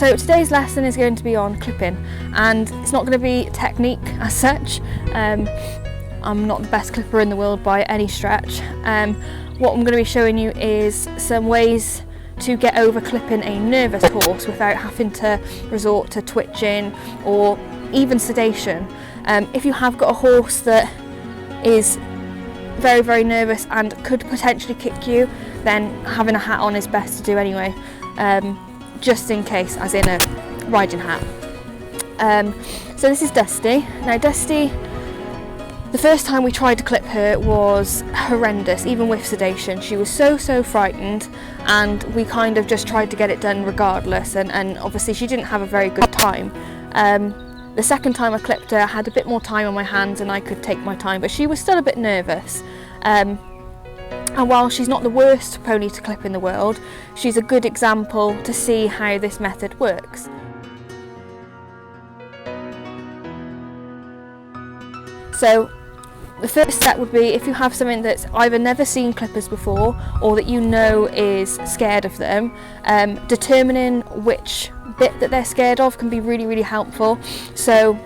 So today's lesson is going to be on clipping, and it's not going to be technique as such. I'm not the best clipper in the world by any stretch. What I'm going to be showing you is some ways to get over clipping a nervous horse without having to resort to twitching or even sedation. If you have got a horse that is very, very nervous and could potentially kick you, then having a hat on is best to do anyway, just in case, as in a riding hat. So this is Dusty. Now Dusty, the first time we tried to clip her was horrendous, even with sedation. She was so frightened, and we kind of just tried to get it done regardless, and obviously she didn't have a very good time. The second time I clipped her, I had a bit more time on my hands and I could take my time, but she was still a bit nervous. And while she's not the worst pony to clip in the world, she's a good example to see how this method works. So the first step would be, if you have something that's either never seen clippers before or that you know is scared of them, determining which bit that they're scared of can be really helpful. So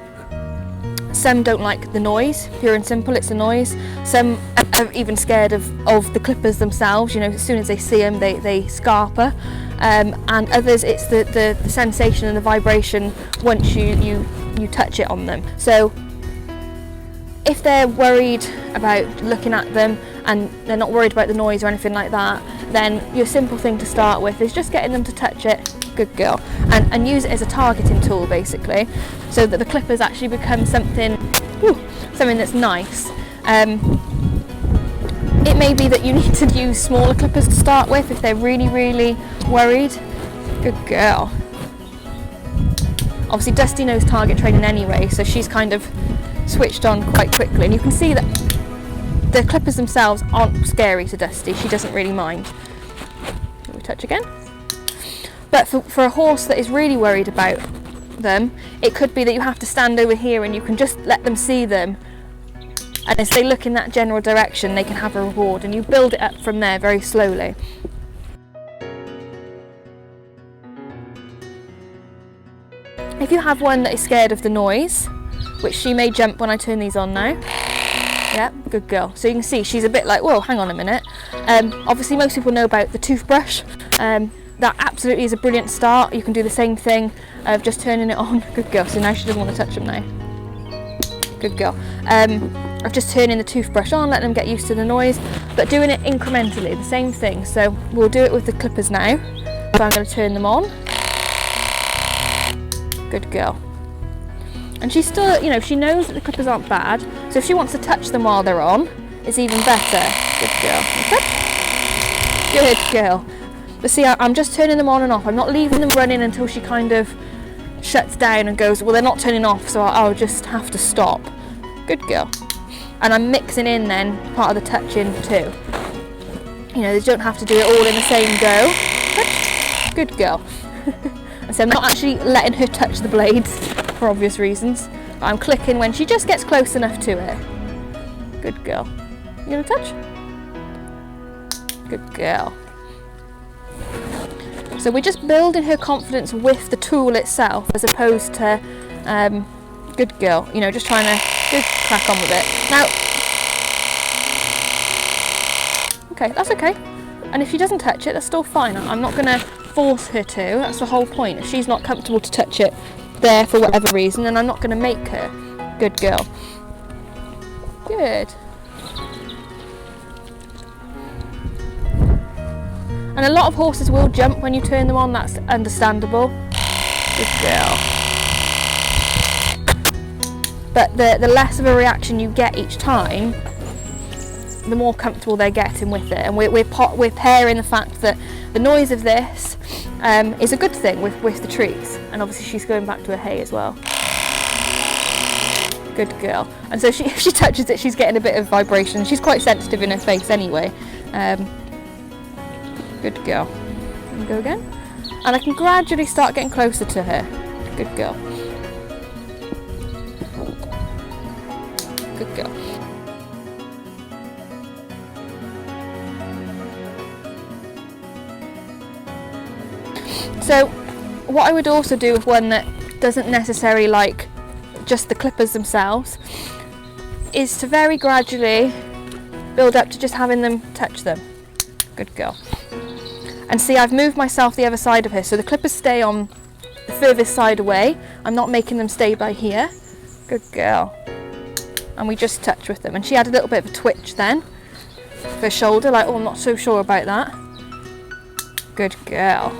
some don't like the noise, pure and simple, it's the noise. Some are even scared of the clippers themselves, you know, as soon as they see them they scarper. And others, it's the sensation and the vibration once you touch it on them. So if they're worried about looking at them and they're not worried about the noise or anything like that, then your simple thing to start with is just getting them to touch it, good girl, and use it as a targeting tool basically, so that the clippers actually become something that's nice. It may be that you need to use smaller clippers to start with if they're really worried. Good girl. Obviously Dusty knows target training anyway, so she's kind of switched on quite quickly, and you can see that the clippers themselves aren't scary to Dusty. She doesn't really mind. Can we touch again? But for a horse that is really worried about them, it could be that you have to stand over here and you can just let them see them, and as they look in that general direction they can have a reward, and you build it up from there very slowly. If you have one that is scared of the noise, which she may jump when I turn these on now. Yeah, good girl. So you can see she's a bit like, whoa, hang on a minute. Obviously most people know about the toothbrush. That absolutely is a brilliant start. You can do the same thing of just turning it on. Good girl. So now she doesn't want to touch them now. Good girl. Of just turning the toothbrush on, letting them get used to the noise, but doing it incrementally, the same thing. So we'll do it with the clippers now. So I'm going to turn them on. Good girl. And she's still, you know, she knows that the clippers aren't bad, so if she wants to touch them while they're on, it's even better. Good girl. Good girl. But see, I'm just turning them on and off. I'm not leaving them running until she kind of shuts down and goes, well, they're not turning off, so I'll just have to stop. Good girl. And I'm mixing in then part of the touching too. You know, they don't have to do it all in the same go. Good girl. And so I'm not actually letting her touch the blades, for obvious reasons, but I'm clicking when she just gets close enough to it. Good girl. You gonna touch? Good girl. So we're just building her confidence with the tool itself, as opposed to good girl, you know, just trying to crack on with it. Now, okay, that's okay. And if she doesn't touch it, that's still fine. I'm not gonna force her to. That's the whole point. If she's not comfortable to touch it there for whatever reason, then I'm not going to make her. Good girl. Good. And a lot of horses will jump when you turn them on, that's understandable. Good girl. But the less of a reaction you get each time, the more comfortable they're getting with it. And we're pairing the fact that the noise of this is a good thing with the treats, and obviously she's going back to her hay as well. Good girl. And so if she touches it, she's getting a bit of vibration. She's quite sensitive in her face anyway. Good girl. And go again. And I can gradually start getting closer to her. Good girl. Good girl. So What I would also do with one that doesn't necessarily like just the clippers themselves is to very gradually build up to just having them touch them. Good girl. And see, I've moved myself the other side of her, so the clippers stay on the furthest side away. I'm not making them stay by here. Good girl. And we just touch with them. And she had a little bit of a twitch then for her shoulder, like, oh, I'm not so sure about that. Good girl.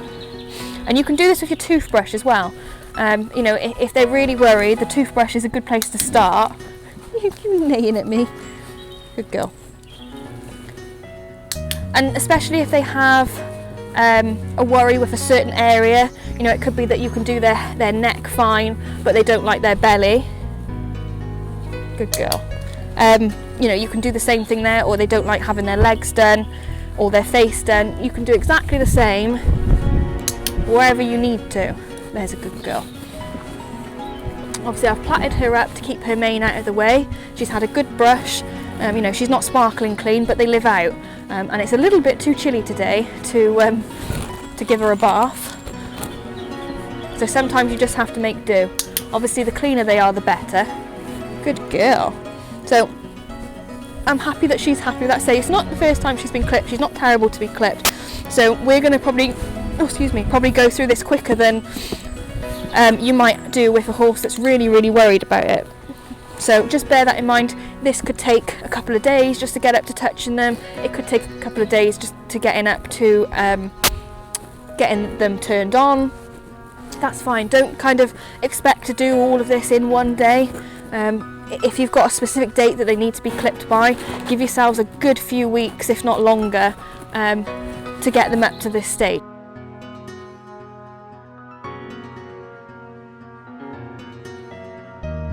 And you can do this with your toothbrush as well. You know, if they're really worried, the toothbrush is a good place to start. You're neighing at me. Good girl. And especially if they have a worry with a certain area, you know, it could be that you can do their neck fine, but they don't like their belly. Good girl. You know, you can do the same thing there, or they don't like having their legs done or their face done. You can do exactly the same wherever you need to. There's a good girl. Obviously I've plaited her up to keep her mane out of the way. She's had a good brush. You know, she's not sparkling clean, but they live out. And it's a little bit too chilly today to give her a bath. So sometimes you just have to make do. Obviously the cleaner they are, the better. Good girl. So I'm happy that she's happy with that. Say, it's not the first time she's been clipped. She's not terrible to be clipped. So we're going to probably go through this quicker than you might do with a horse that's really, really worried about it. So just bear that in mind. This could take a couple of days just to get up to touching them. It could take a couple of days just to getting up to getting them turned on. That's fine. Don't kind of expect to do all of this in one day. If you've got a specific date that they need to be clipped by, give yourselves a good few weeks, if not longer, to get them up to this stage.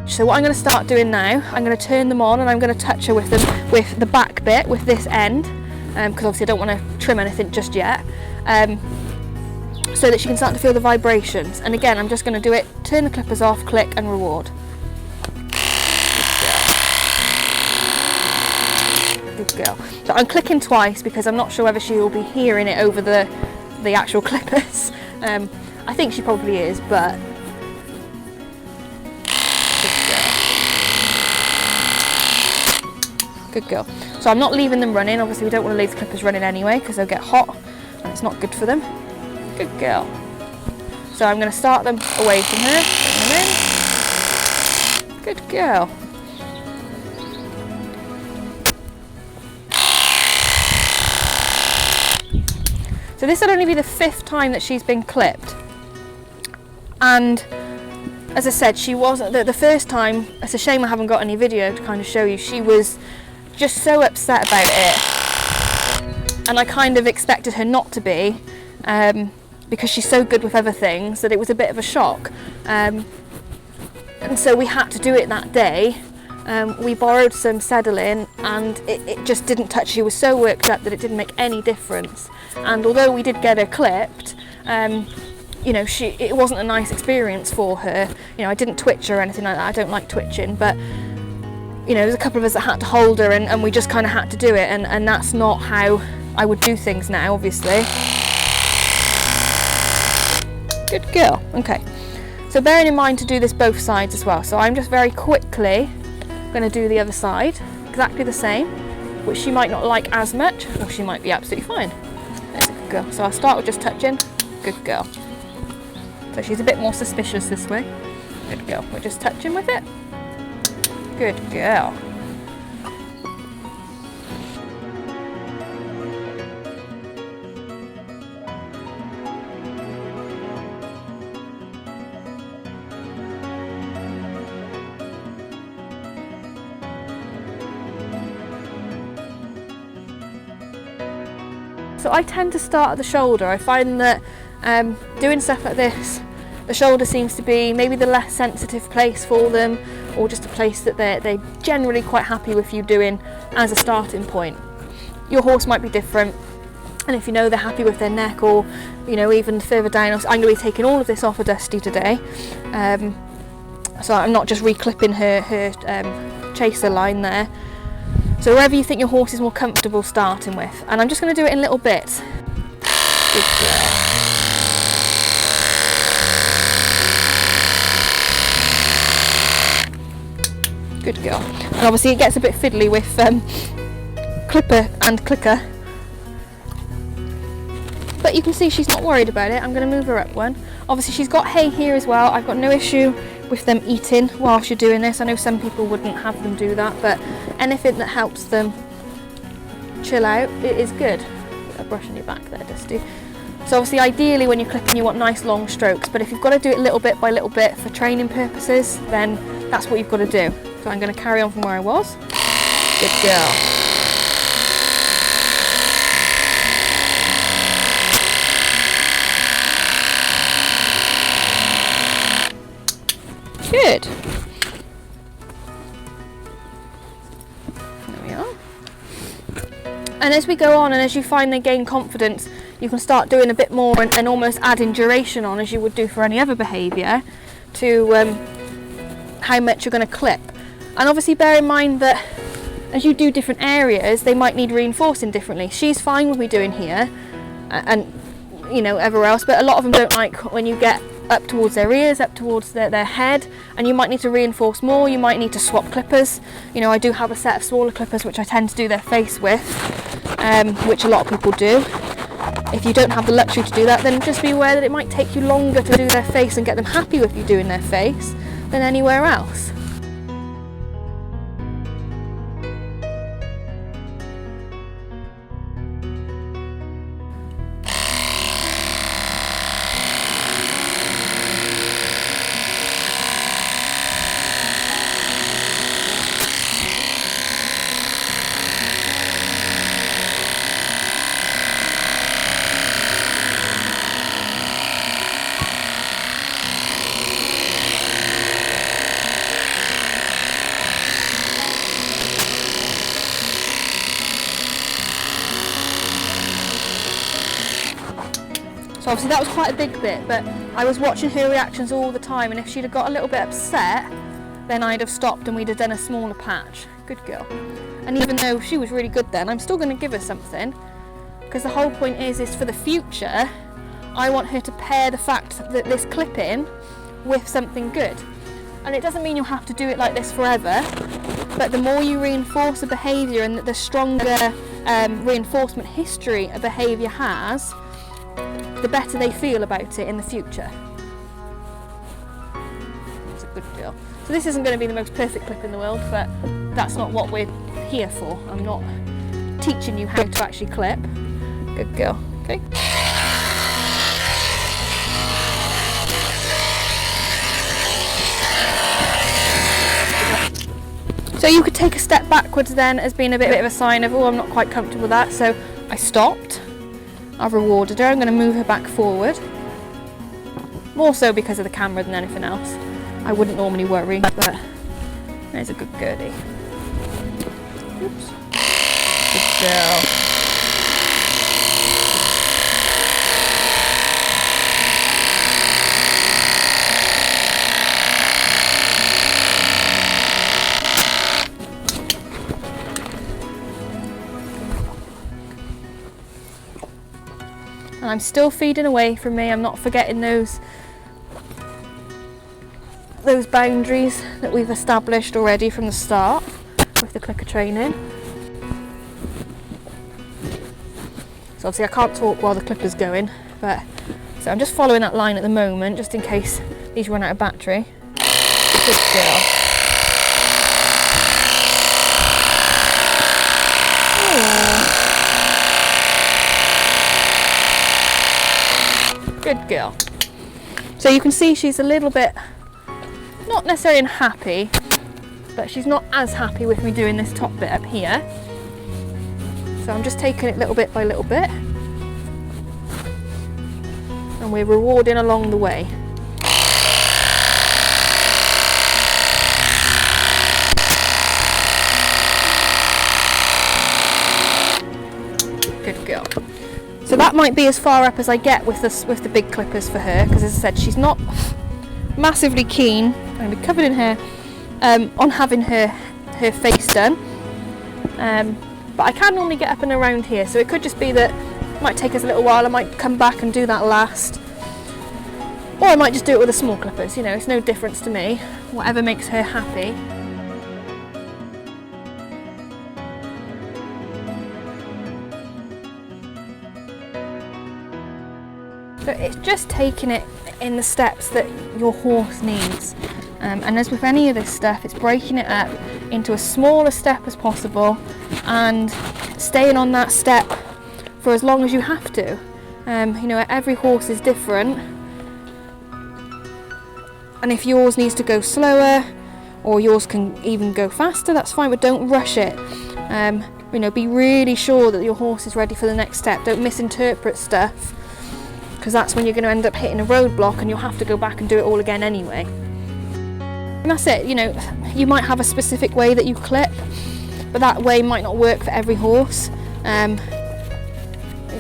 So what I'm going to start doing now, I'm going to turn them on and I'm going to touch her with them with the back bit, with this end, because obviously I don't want to trim anything just yet, so that she can start to feel the vibrations. And again, I'm just going to do it, turn the clippers off, click and reward. Good girl. So I'm clicking twice because I'm not sure whether she will be hearing it over the actual clippers. I think she probably is, but good girl. So I'm not leaving them running. Obviously we don't want to leave the clippers running anyway because they'll get hot and it's not good for them. Good girl. So I'm going to start them away from her, bring them in. Good girl. So this will only be the 5th time that she's been clipped. And as I said, she wasn't, the first time, it's a shame I haven't got any video to kind of show you, she was just so upset about it. And I kind of expected her not to be, because she's so good with other things that it was a bit of a shock. And so we had to do it that day. We borrowed some settling and it just didn't touch. She was so worked up that it didn't make any difference. And although we did get her clipped, you know, it wasn't a nice experience for her. You know, I didn't twitch her or anything like that. I don't like twitching, but you know, there's a couple of us that had to hold her and we just kind of had to do it, and that's not how I would do things now, obviously. Good girl. Okay, so bearing in mind to do this both sides as well, so I'm just very quickly going to do the other side exactly the same, which she might not like as much, or she might be absolutely fine. There's a good girl. So I'll start with just touching. Good girl. So she's a bit more suspicious this way. Good girl. We're just touching with it. Good girl. So I tend to start at the shoulder. I find that doing stuff like this, the shoulder seems to be maybe the less sensitive place for them, or just a place that they're generally quite happy with you doing as a starting point. Your horse might be different, and if you know they're happy with their neck, or you know, even further down, I'm going to be taking all of this off of Dusty today, so I'm not just reclipping her chaser line there. So wherever you think your horse is more comfortable starting with. And I'm just going to do it in little bits. Good girl. Good girl. And obviously it gets a bit fiddly with clipper and clicker. But you can see she's not worried about it. I'm going to move her up one. Obviously she's got hay here as well. I've got no issue with them eating whilst you're doing this. I know some people wouldn't have them do that, but anything that helps them chill out, it is good. A brush on your back there, Dusty. So obviously ideally when you're clipping you want nice long strokes, but if you've got to do it little bit by little bit for training purposes, then that's what you've got to do. So I'm going to carry on from where I was. Good girl. Good. There we are. And as we go on and as you find they gain confidence, you can start doing a bit more and almost adding duration on as you would do for any other behaviour to how much you're going to clip. And obviously bear in mind that as you do different areas, they might need reinforcing differently. She's fine with me doing here and you know everywhere else, but a lot of them don't like when you get up towards their ears, up towards their head, and you might need to reinforce more. You might need to swap clippers. You know, I do have a set of smaller clippers which I tend to do their face with, which a lot of people do. If you don't have the luxury to do that, then just be aware that it might take you longer to do their face and get them happy with you doing their face than anywhere else. So obviously that was quite a big bit, but I was watching her reactions all the time, and if she'd have got a little bit upset, then I'd have stopped and we'd have done a smaller patch. Good girl. And even though she was really good then, I'm still going to give her something, because the whole point is for the future, I want her to pair the fact that this clipping with something good. And it doesn't mean you'll have to do it like this forever, but the more you reinforce a behaviour and the stronger reinforcement history a behaviour has, the better they feel about it in the future. That's a good girl. So this isn't going to be the most perfect clip in the world, but that's not what we're here for. I'm not teaching you how to actually clip. Good girl. Okay. So you could take a step backwards then as being a bit of a sign of, oh, I'm not quite comfortable with that. So I stopped. I've rewarded her. I'm going to move her back forward. More so because of the camera than anything else. I wouldn't normally worry, but there's a good girdie. Oops. Good girl. And I'm still feeding away from me. I'm not forgetting those boundaries that we've established already from the start with the clicker training. So obviously I can't talk while the clipper's going, but so I'm just following that line at the moment just in case these run out of battery. Good girl. Good girl. So you can see she's a little bit, not necessarily unhappy, but she's not as happy with me doing this top bit up here. So I'm just taking it little bit by little bit. And we're rewarding along the way. Good girl. So that might be as far up as I get with the big clippers for her, because as I said, she's not massively keen. I'm going to be covered in hair on having her face done. But I can normally get up and around here, so it could just be that it might take us a little while. I might come back and do that last, or I might just do it with the small clippers. You know, it's no difference to me. Whatever makes her happy. So it's just taking it in the steps that your horse needs. And as with any of this stuff, it's breaking it up into as small a step as possible and staying on that step for as long as you have to. You know, every horse is different, and if yours needs to go slower or yours can even go faster, that's fine, but don't rush it. You know, be really sure that your horse is ready for the next step. Don't misinterpret stuff, because that's when you're going to end up hitting a roadblock and you'll have to go back and do it all again anyway. And that's it. You know, you might have a specific way that you clip, but that way might not work for every horse.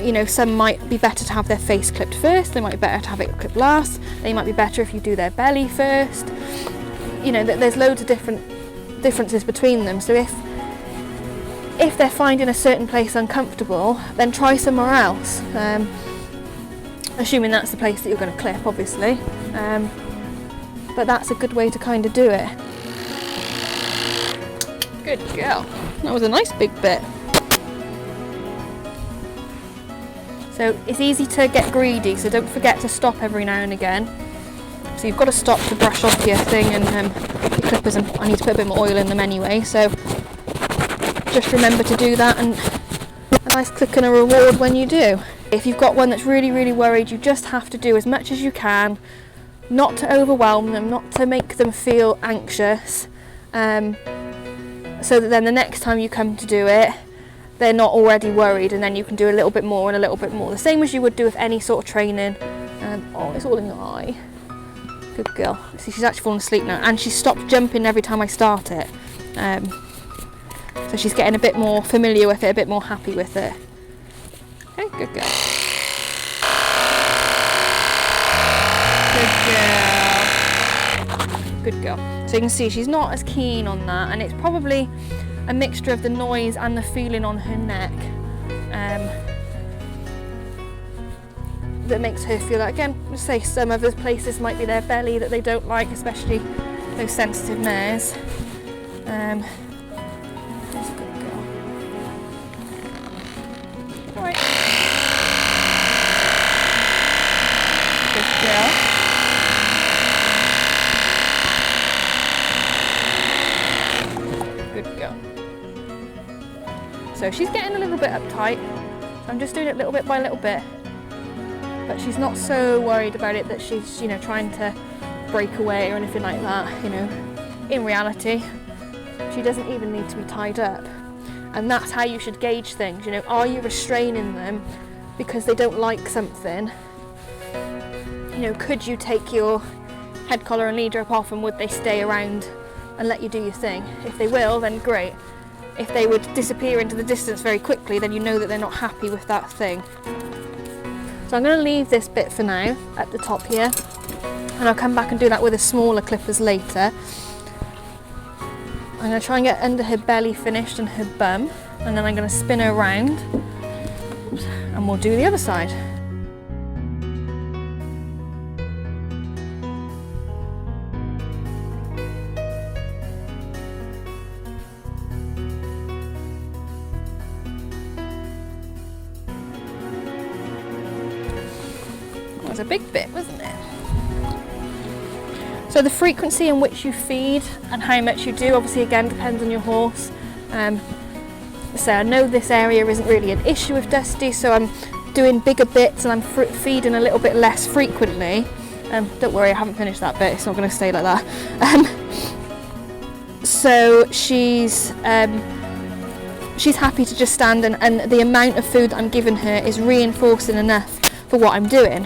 You know, some might be better to have their face clipped first, they might be better to have it clipped last, they might be better if you do their belly first. You know, there's loads of differences between them, so if they're finding a certain place uncomfortable, then try somewhere else, assuming that's the place that you're going to clip, obviously. But that's a good way to kind of do it. Good girl. That was a nice big bit. So it's easy to get greedy, so don't forget to stop every now and again. So you've got to stop to brush off your thing and your clippers, and I need to put a bit more oil in them anyway, so just remember to do that, and a nice click and a reward when you do. If you've got one that's really, really worried, you just have to do as much as you can, not to overwhelm them, not to make them feel anxious, so that then the next time you come to do it, they're not already worried, and then you can do a little bit more and a little bit more. The same as you would do with any sort of training. Oh, it's all in your eye. Good girl. See, she's actually fallen asleep now, and she stopped jumping every time I start it. So she's getting a bit more familiar with it, a bit more happy with it. Okay, good girl. Good girl. Good girl. So you can see she's not as keen on that, and it's probably a mixture of the noise and the feeling on her neck that makes her feel like, again, let's say some of the places might be their belly that they don't like, especially those sensitive mares. That's a good girl. Right. Good girl. Good girl. So she's getting a little bit uptight, so I'm just doing it little bit by little bit, but she's not so worried about it that she's, you know, trying to break away or anything like that. You know, in reality, she doesn't even need to be tied up, and that's how you should gauge things. You know, are you restraining them because they don't like something? You know, could you take your head collar and lead rope off, and would they stay around and let you do your thing? If they will, then great. If they would disappear into the distance very quickly, then you know that they're not happy with that thing. So I'm going to leave this bit for now at the top here, and I'll come back and do that with the smaller clippers later. I'm going to try and get under her belly finished and her bum, and then I'm going to spin her around and we'll do the other side. That was a big bit, wasn't it? So the frequency in which you feed and how much you do obviously again depends on your horse. So I know this area isn't really an issue with Dusty, so I'm doing bigger bits and I'm feeding a little bit less frequently. Don't worry, I haven't finished that bit, it's not going to stay like that. So she's happy to just stand, and the amount of food that I'm giving her is reinforcing enough for what I'm doing.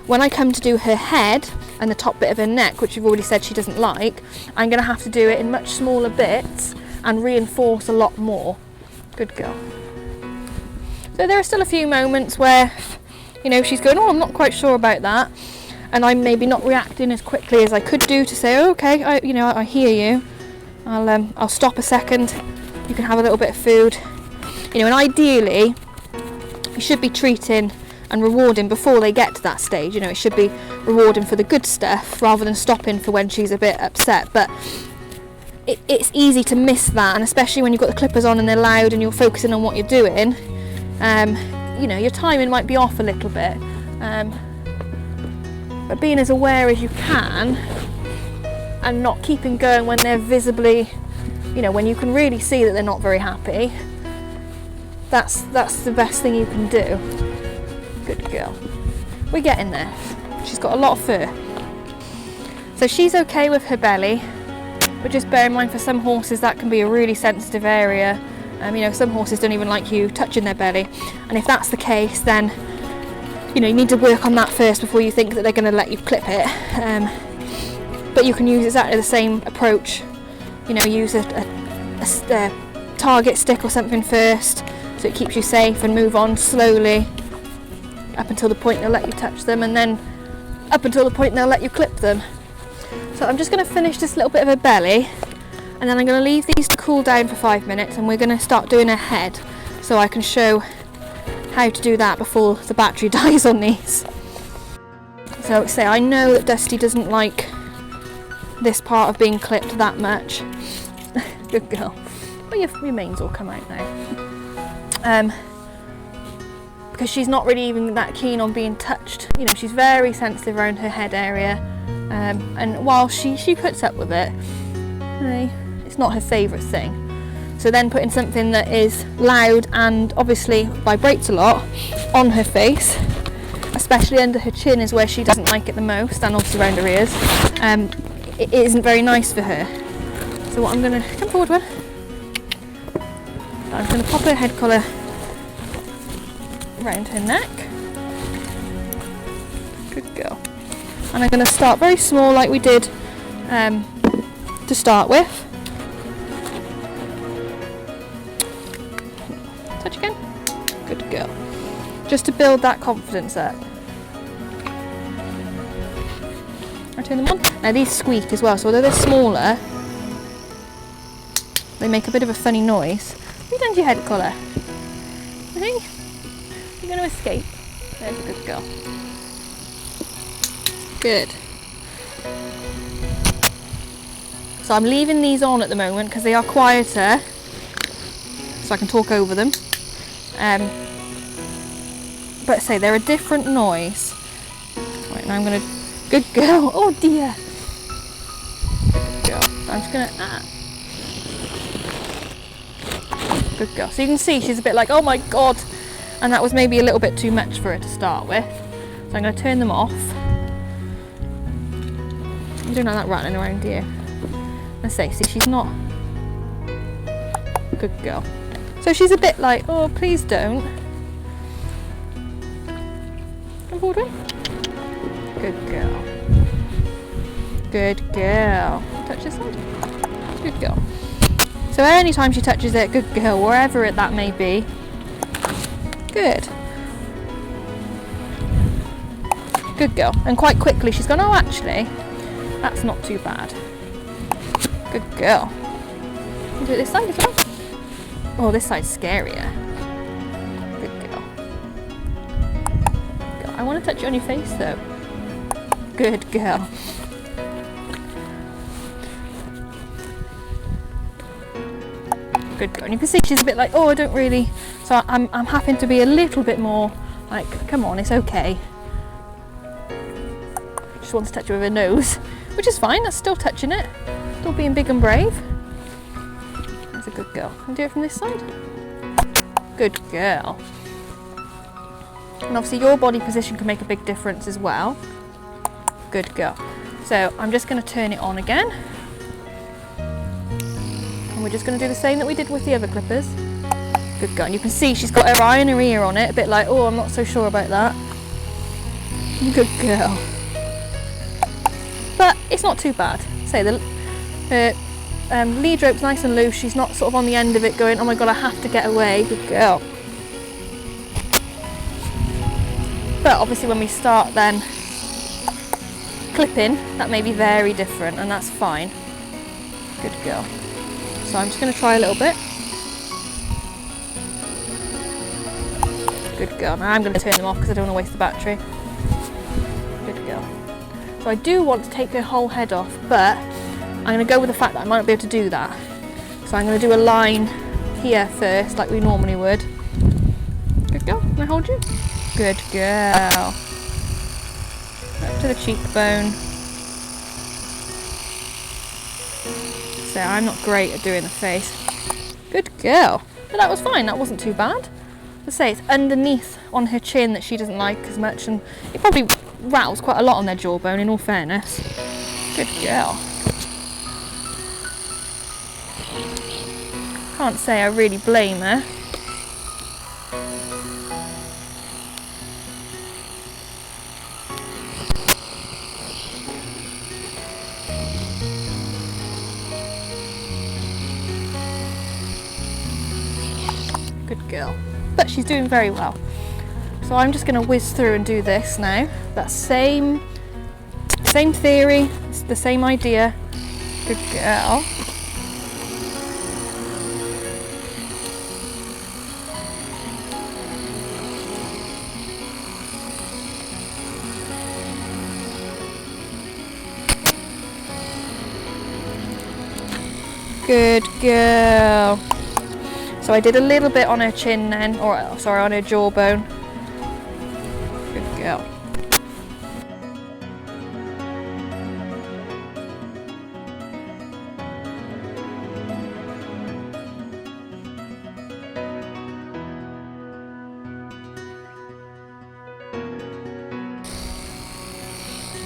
When I come to do her head and the top bit of her neck, which you've already said she doesn't like, I'm going to have to do it in much smaller bits and reinforce a lot more. Good girl. So there are still a few moments where, you know, she's going, oh, I'm not quite sure about that, and I'm maybe not reacting as quickly as I could do to say, oh, okay, I hear you. I'll stop a second. You can have a little bit of food. You know, and ideally, you should be treating and rewarding before they get to that stage. You know, it should be rewarding for the good stuff rather than stopping for when she's a bit upset. But it's easy to miss that, and especially when you've got the clippers on and they're loud and you're focusing on what you're doing. You know, your timing might be off a little bit. but being as aware as you can and not keeping going when they're visibly, you know, when you can really see that they're not very happy. That's the best thing you can do. Good girl. We're getting there. She's got a lot of fur. So she's okay with her belly, but just bear in mind for some horses that can be a really sensitive area. You know, some horses don't even like you touching their belly, and if that's the case, then you know, you need to work on that first before you think that they're going to let you clip it. But you can use exactly the same approach. You know, use a target stick or something first, so it keeps you safe, and move on slowly up until the point they'll let you touch them, and then up until the point they'll let you clip them. So I'm just going to finish this little bit of her belly, and then I'm going to leave these to cool down for 5 minutes, and we're going to start doing her head, so I can show how to do that before the battery dies on these. So say I know that Dusty doesn't like this part of being clipped that much. Good girl. Well, your manes will come out now. Because she's not really even that keen on being touched. You know, she's very sensitive around her head area, and while she puts up with it, it's not her favourite thing. So then putting something that is loud and obviously vibrates a lot on her face, especially under her chin is where she doesn't like it the most, and also around her ears, it isn't very nice for her. So what I'm going to, come forward one, I'm going to pop her head collar around her neck. Good girl. And I'm going to start very small like we did to start with. Touch again. Good girl. Just to build that confidence up. I turn them on. Now these squeak as well, so although they're smaller, they make a bit of a funny noise. Have you done your head collar? I think you're going to escape. There's a good girl. Good. So I'm leaving these on at the moment because they are quieter, so I can talk over them. But say they're a different noise. Right, now I'm going to... Good girl. Oh dear. Good girl. I'm just going to... Good girl. So you can see she's a bit like, oh my god. And that was maybe a little bit too much for her to start with. So I'm going to turn them off. You don't like that rattling around, do you? Let's see, she's not... Good girl. So she's a bit like, oh, please don't. Come forward one. Good girl. Good girl. Touch this side. Good girl. So anytime she touches it, good girl, wherever that may be. Good. Good girl. And quite quickly she's gone, oh, actually, that's not too bad. Good girl. You do it this side as well. Oh, this side's scarier. Good girl. Good girl. I want to touch you on your face though. Good girl. Good girl. And you can see she's a bit like, oh, I don't really. So I'm having to be a little bit more like, come on, it's okay. Just wants to touch you with her nose, which is fine. That's still touching it. Still being big and brave. That's a good girl. And do it from this side. Good girl. And obviously your body position can make a big difference as well. Good girl. So I'm just going to turn it on again. And we're just going to do the same that we did with the other clippers. Good girl. And you can see she's got her eye and her ear on it. A bit like, oh, I'm not so sure about that. Good girl. But it's not too bad. Say her lead rope's nice and loose. She's not sort of on the end of it going, oh my god, I have to get away. Good girl. But obviously when we start then clipping, that may be very different, and that's fine. Good girl. So I'm just going to try a little bit. Good girl. Now I'm going to turn them off because I don't want to waste the battery. Good girl. So I do want to take her whole head off, but I'm going to go with the fact that I might not be able to do that. So I'm going to do a line here first, like we normally would. Good girl. Can I hold you? Good girl. up to the cheekbone. So I'm not great at doing the face. Good girl. But that was fine, that wasn't too bad. As I say, it's underneath on her chin that she doesn't like as much, and it probably rattles quite a lot on their jawbone, in all fairness. Good girl. Can't say I really blame her. Good girl. But she's doing very well. So I'm just going to whiz through and do this now. That same theory, it's the same idea. Good girl. Good girl. So I did a little bit on her chin then, or sorry, on her jawbone. Good girl.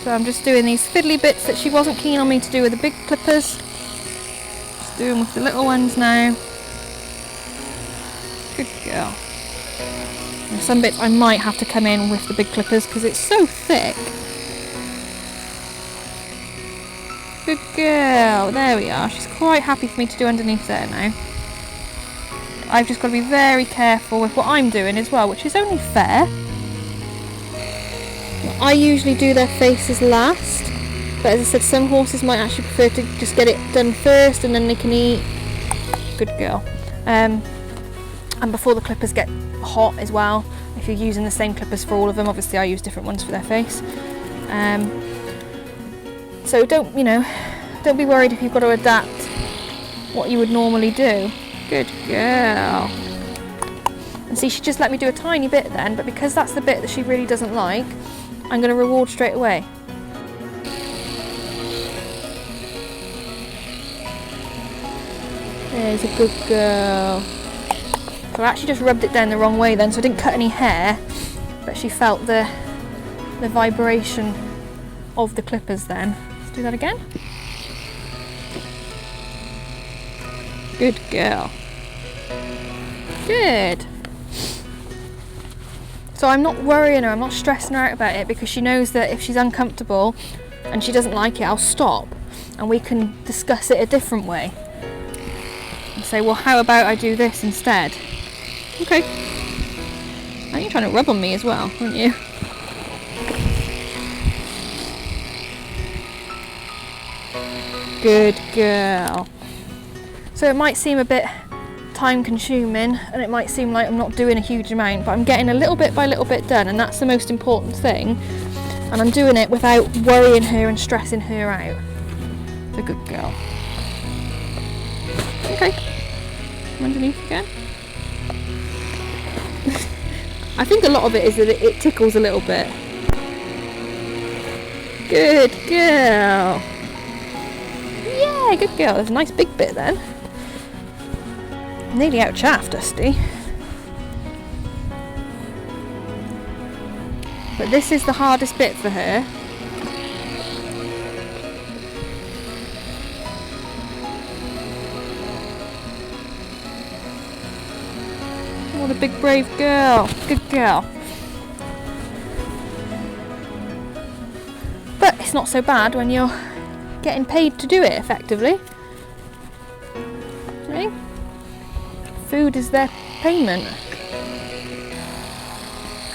So I'm just doing these fiddly bits that she wasn't keen on me to do with the big clippers. Just doing with the little ones now. Good girl. And some bits I might have to come in with the big clippers because it's so thick. Good girl. There we are. She's quite happy for me to do underneath there now. I've just got to be very careful with what I'm doing as well, which is only fair. I usually do their faces last, but as I said, some horses might actually prefer to just get it done first and then they can eat. Good girl. And before the clippers get hot as well, if you're using the same clippers for all of them, obviously I use different ones for their face. So don't be worried if you've got to adapt what you would normally do. Good girl. And see, she just let me do a tiny bit then, but because that's the bit that she really doesn't like, I'm going to reward straight away. There's a good girl. So I actually just rubbed it down the wrong way then, so I didn't cut any hair, but she felt the vibration of the clippers then. Let's do that again. Good girl. Good. So I'm not worrying her, I'm not stressing her out about it, because she knows that if she's uncomfortable and she doesn't like it, I'll stop and we can discuss it a different way. And say, well, how about I do this instead? Okay. Now you're trying to rub on me as well, aren't you? Good girl. So it might seem a bit time consuming and it might seem like I'm not doing a huge amount, but I'm getting a little bit by little bit done, and that's the most important thing, and I'm doing it without worrying her and stressing her out. It's a good girl. Okay, come underneath again. I think a lot of it is that it tickles a little bit. Good girl. Yeah, good girl. There's a nice big bit then. Nearly out chaff, Dusty. But this is the hardest bit for her. What a big brave girl. Good girl. But it's not so bad when you're getting paid to do it effectively. Okay? Food is their payment.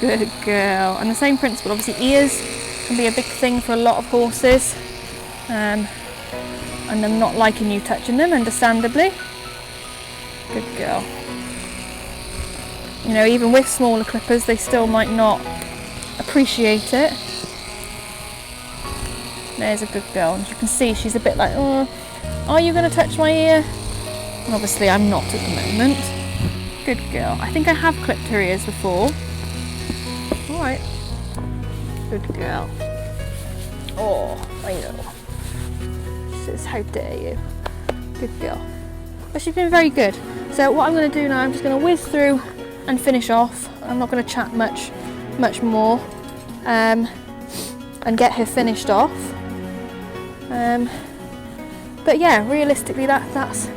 Good girl. And the same principle, obviously ears can be a big thing for a lot of horses, and them not liking you touching them, understandably. Good girl. You know, even with smaller clippers, they still might not appreciate it. There's a good girl, and you can see she's a bit like, oh, are you going to touch my ear? And obviously I'm not at the moment. Good girl. I think I have clipped her ears before. Alright. Good girl. Oh, I know. She says, how dare you. Good girl. But she's been very good. So what I'm going to do now, I'm just going to whiz through and finish off. I'm not going to chat much more, and get her finished off. But yeah, realistically, that's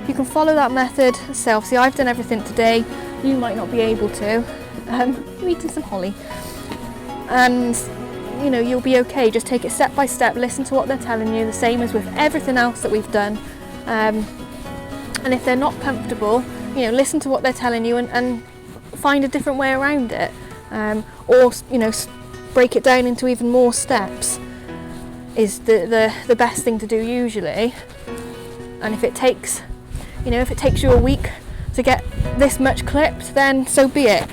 you can follow that method yourself. See, I've done everything today. You might not be able to. You're eating some holly, and you know you'll be okay. Just take it step by step. Listen to what they're telling you. The same as with everything else that we've done. And if they're not comfortable, you know, listen to what they're telling you and find a different way around it, or you know, break it down into even more steps is the best thing to do usually. And if it takes, you know, if it takes you a week to get this much clipped, then so be it.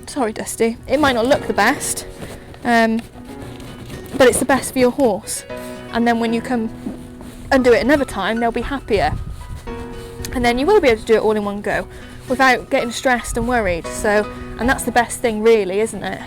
Sorry, Dusty. It might not look the best, but it's the best for your horse. And then when you come and do it another time, they'll be happier. And then you will be able to do it all in one go without getting stressed and worried. So, and that's the best thing really, isn't it?